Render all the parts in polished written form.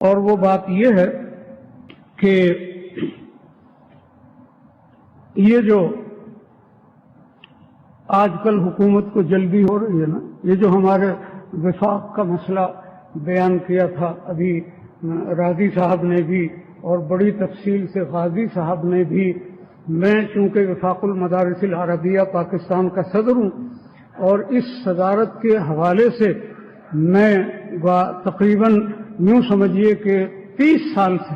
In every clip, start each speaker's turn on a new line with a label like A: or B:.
A: اور وہ بات یہ ہے کہ یہ جو آج کل حکومت کو جلدی ہو رہی ہے نا، یہ جو ہمارے وفاق کا مسئلہ بیان کیا تھا ابھی راضی صاحب نے بھی اور بڑی تفصیل سے غازی صاحب نے بھی، میں چونکہ وفاق المدارس العربیہ پاکستان کا صدر ہوں اور اس صدارت کے حوالے سے میں تقریباً یوں سمجھیے کہ 30 سال سے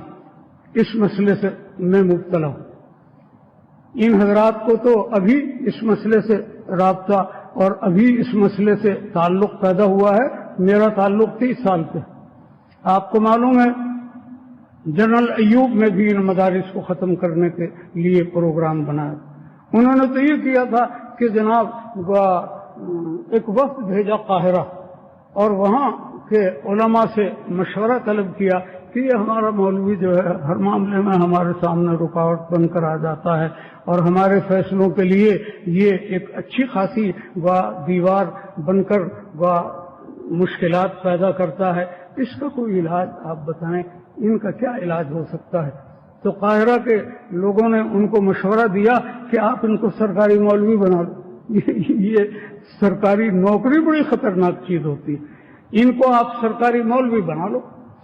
A: اس مسئلے سے میں مبتلا ہوں۔ ان حضرات کو تو ابھی اس مسئلے سے رابطہ اور ابھی اس مسئلے سے تعلق پیدا ہوا ہے، میرا تعلق 30 سال سے۔ آپ کو معلوم ہے جنرل ایوب میں بھی ان مدارس کو ختم کرنے کے لیے پروگرام بنایا، انہوں نے تو یہ کیا تھا کہ جناب ایک وفد بھیجا قاہرہ اور وہاں کے علماء سے مشورہ طلب کیا کہ یہ ہمارا مولوی جو ہے ہر معاملے میں ہمارے سامنے رکاوٹ بن کر آ جاتا ہے اور ہمارے فیصلوں کے لیے یہ ایک اچھی خاصی دیوار بن کر مشکلات پیدا کرتا ہے، اس کا کوئی علاج آپ بتائیں، ان کا کیا علاج ہو سکتا ہے؟ تو قاہرہ کے لوگوں نے ان کو مشورہ دیا کہ آپ ان کو سرکاری مولوی بنا لو۔ یہ سرکاری نوکری بڑی خطرناک چیز ہوتی ہے، ان کو آپ سرکاری مولوی بنا لو۔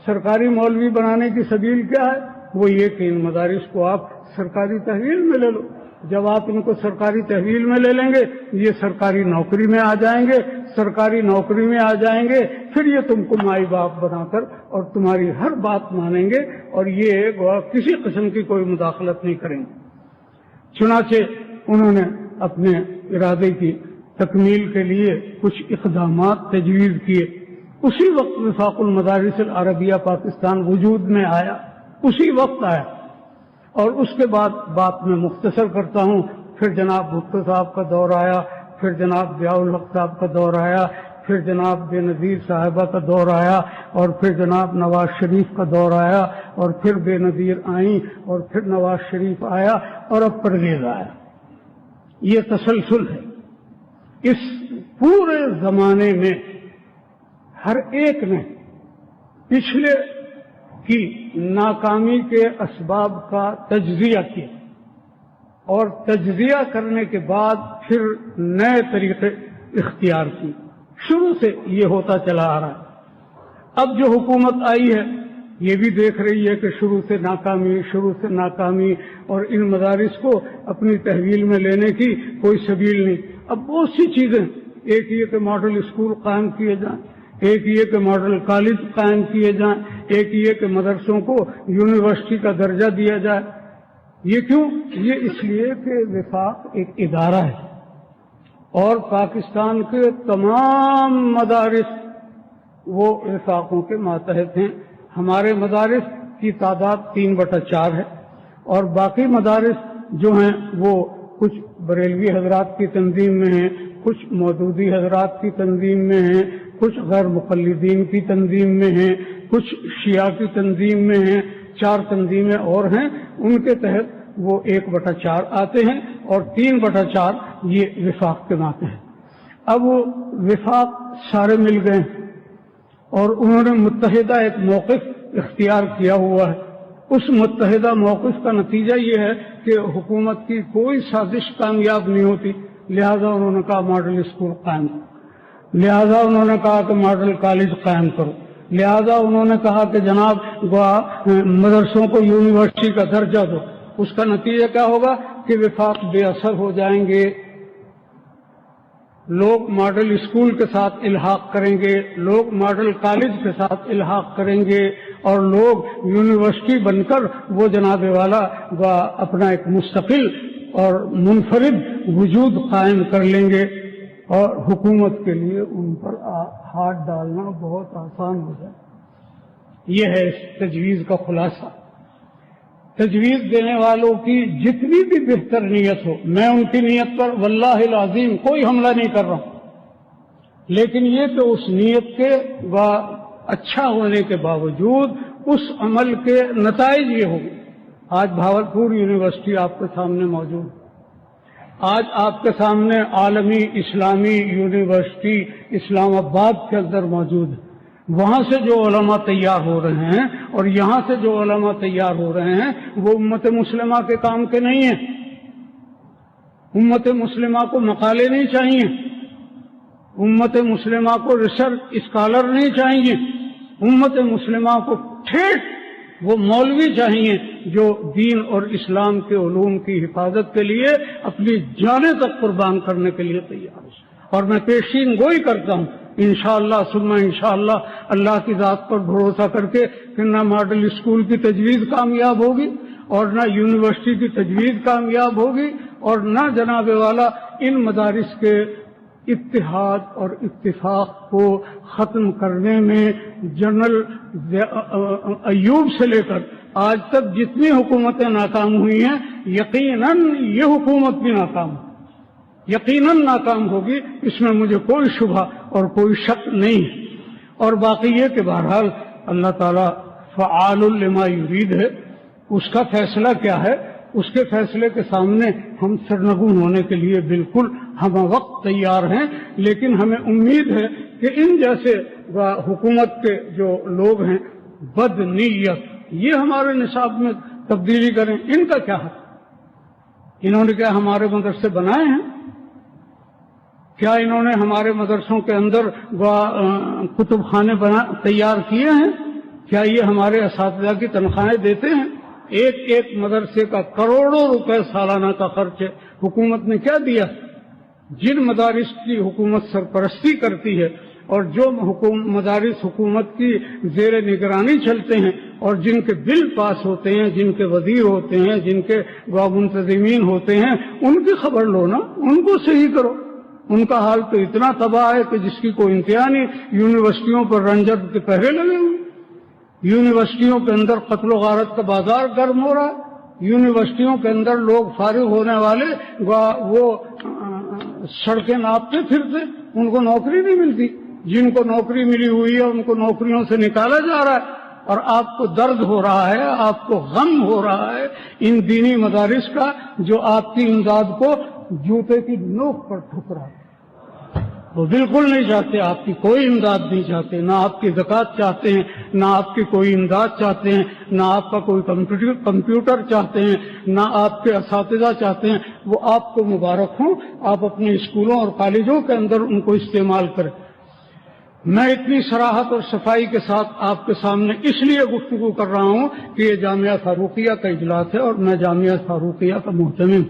A: سرکاری مولوی بنانے کی سبیل کیا ہے؟ وہ یہ کہ ان مدارس کو آپ سرکاری تحویل میں لے لو۔ جب آپ ان کو سرکاری تحویل میں لے لیں گے یہ سرکاری نوکری میں آ جائیں گے، سرکاری نوکری میں آ جائیں گے، پھر یہ تم کو مائی باپ بنا کر اور تمہاری ہر بات مانیں گے اور یہ کسی قسم کی کوئی مداخلت نہیں کریں گے۔ چنانچہ انہوں نے اپنے ارادے کی تکمیل کے لیے کچھ اقدامات تجویز کیے۔ اسی وقت وفاق المدارس العربیہ پاکستان وجود میں آیا، اسی وقت آیا، اور اس کے بعد بات میں مختصر کرتا ہوں۔ پھر جناب بھٹو صاحب کا دور آیا، پھر جناب ضیاء الحق صاحب کا دور آیا، پھر جناب بے نظیر صاحبہ کا دور آیا، اور پھر جناب نواز شریف کا دور آیا، اور پھر بے نظیر آئیں، اور پھر نواز شریف آیا، اور اب پرویز آیا۔ یہ تسلسل ہے۔ اس پورے زمانے میں ہر ایک نے پچھلے کی ناکامی کے اسباب کا تجزیہ کیا اور تجزیہ کرنے کے بعد پھر نئے طریقے اختیار کی۔ شروع سے یہ ہوتا چلا آ رہا ہے۔ اب جو حکومت آئی ہے یہ بھی دیکھ رہی ہے کہ شروع سے ناکامی اور ان مدارس کو اپنی تحویل میں لینے کی کوئی سبیل نہیں۔ اب بہت سی چیزیں، ایک یہ کہ ماڈل اسکول قائم کیے جائیں، ایک یہ کہ ماڈل کالج قائم کیے جائیں، ایک یہ کہ مدرسوں کو یونیورسٹی کا درجہ دیا جائے۔ یہ کیوں؟ یہ اس لیے کہ وفاق ایک ادارہ ہے اور پاکستان کے تمام مدارس وہ وفاقوں کے ماتحت ہیں۔ ہمارے مدارس کی تعداد 3/4 ہے اور باقی مدارس جو ہیں وہ کچھ بریلوی حضرات کی تنظیم میں ہیں، کچھ مودودی حضرات کی تنظیم میں ہیں، کچھ غیر مقلدین کی تنظیم میں ہیں، کچھ شیعہ کی تنظیم میں ہیں، 4 تنظیمیں اور ہیں، ان کے تحت وہ 1/4 آتے ہیں اور 3/4 یہ وفاق کے ناطے ہیں۔ اب وہ وفاق سارے مل گئے اور انہوں نے متحدہ ایک موقف اختیار کیا ہوا ہے۔ اس متحدہ موقف کا نتیجہ یہ ہے کہ حکومت کی کوئی سازش کامیاب نہیں ہوتی، لہذا انہوں نے کہا ماڈل اسکول قائم کرو، لہذا انہوں نے کہا کہ ماڈل کالج قائم کرو، لہذا انہوں نے کہا کہ جناب مدرسوں کو یونیورسٹی کا درجہ دو۔ اس کا نتیجہ کیا ہوگا کہ وفاق بے اثر ہو جائیں گے، لوگ ماڈل اسکول کے ساتھ الحاق کریں گے، لوگ ماڈل کالج کے ساتھ الحاق کریں گے اور لوگ یونیورسٹی بن کر وہ جناب والا اپنا ایک مستقل اور منفرد وجود قائم کر لیں گے اور حکومت کے لیے ان پر ہاتھ ڈالنا بہت آسان ہو جائے۔ یہ ہے اس تجویز کا خلاصہ۔ تجویز دینے والوں کی جتنی بھی بہتر نیت ہو، میں ان کی نیت پر واللہ العظیم کوئی حملہ نہیں کر رہا ہوں، لیکن یہ کہ اس نیت کے اچھا ہونے کے باوجود اس عمل کے نتائج یہ ہوں۔ آج بھاولپور یونیورسٹی آپ کے سامنے موجود ہے، آج آپ کے سامنے عالمی اسلامی یونیورسٹی اسلام آباد کے اندر موجود ہے۔ وہاں سے جو علماء تیار ہو رہے ہیں اور یہاں سے جو علماء تیار ہو رہے ہیں وہ امت مسلمہ کے کام کے نہیں ہیں. امت مسلمہ کو مقالے نہیں چاہیے، امت مسلمہ کو ریسرچ اسکالر نہیں چاہیے، امت مسلمہ کو ٹھیک وہ مولوی چاہیے جو دین اور اسلام کے علوم کی حفاظت کے لیے اپنی جانیں تک قربان کرنے کے لیے تیار ہے. اور میں پیشین گوئی کرتا ہوں انشاءاللہ ثم انشاءاللہ اللہ کی ذات پر بھروسہ کر کے کہ نہ ماڈل اسکول کی تجویز کامیاب ہوگی اور نہ یونیورسٹی کی تجویز کامیاب ہوگی اور نہ جناب والا ان مدارس کے اتحاد اور اتفاق کو ختم کرنے میں جنرل ایوب سے لے کر آج تک جتنی حکومتیں ناکام ہوئی ہیں یقیناً یہ حکومت بھی ناکام ہوگی، یقیناً ناکام ہوگی، اس میں مجھے کوئی شبہ اور کوئی شک نہیں ہے. اور باقی یہ کہ بہرحال اللہ تعالیٰ فعال لما یرید ہے، اس کا فیصلہ کیا ہے، اس کے فیصلے کے سامنے ہم سرنگون ہونے کے لیے بالکل ہم وقت تیار ہیں. لیکن ہمیں امید ہے کہ ان جیسے حکومت کے جو لوگ ہیں بد نیت یہ ہمارے نصاب میں تبدیلی کریں. ان کا کیا ہے؟ انہوں نے کیا ہمارے مدرسے بنائے ہیں؟ کیا انہوں نے ہمارے مدرسوں کے اندر کتب خانے تیار کیے ہیں؟ کیا یہ ہمارے اساتذہ کی تنخواہیں دیتے ہیں؟ ایک ایک مدرسے کا کروڑوں روپے سالانہ کا خرچ ہے. حکومت نے کیا دیا؟ جن مدارس کی حکومت سرپرستی کرتی ہے اور جو مدارس حکومت کی زیر نگرانی چلتے ہیں اور جن کے بل پاس ہوتے ہیں، جن کے وزیر ہوتے ہیں، جن کے منتظمین ہوتے ہیں، ان کی خبر لو نا، ان کو صحیح کرو. ان کا حال تو اتنا تباہ ہے کہ جس کی کوئی انتہا نہیں. یونیورسٹیوں پر رنجر کے پہرے لگے ہوئے، یونیورسٹیوں کے اندر قتل و غارت کا بازار گرم ہو رہا ہے، یونیورسٹیوں کے اندر لوگ فارغ ہونے والے وہ سڑکیں ناپتے پھرتے، ان کو نوکری نہیں ملتی. جن کو نوکری ملی ہوئی ہے ان کو نوکریوں سے نکالا جا رہا ہے. اور آپ کو درد ہو رہا ہے، آپ کو غم ہو رہا ہے ان دینی مدارس کا جو آپ کی امداد کو جوتے کی نوک پر ٹھک رہا ہے. وہ بالکل نہیں چاہتے، آپ کی کوئی امداد نہیں چاہتے، نہ آپ کی زکوٰۃ چاہتے ہیں، نہ آپ کی کوئی امداد چاہتے ہیں، نہ آپ کا کوئی کمپیوٹر چاہتے ہیں، نہ آپ کے اساتذہ چاہتے ہیں. وہ آپ کو مبارک ہوں، آپ اپنے اسکولوں اور کالجوں کے اندر ان کو استعمال کریں. میں اتنی صراحت اور صفائی کے ساتھ آپ کے سامنے اس لیے گفتگو کر رہا ہوں کہ یہ جامعہ فاروقیہ کا اجلاس ہے اور میں جامعہ فاروقیہ کا محتمم.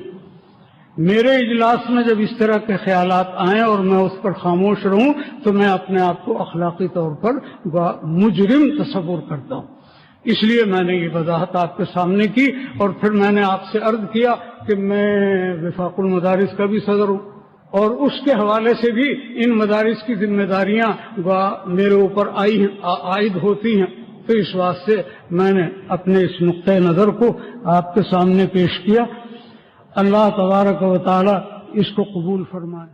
A: میرے اجلاس میں جب اس طرح کے خیالات آئیں اور میں اس پر خاموش رہوں تو میں اپنے آپ کو اخلاقی طور پر مجرم تصور کرتا ہوں. اس لیے میں نے یہ وضاحت آپ کے سامنے کی. اور پھر میں نے آپ سے عرض کیا کہ میں وفاق المدارس کا بھی صدر ہوں اور اس کے حوالے سے بھی ان مدارس کی ذمہ داریاں میرے اوپر عائد ہوتی ہیں. تو اس واسطے میں نے اپنے اس نقطۂ نظر کو آپ کے سامنے پیش کیا. اللہ تبارک و تعالی اس کو قبول فرمائے.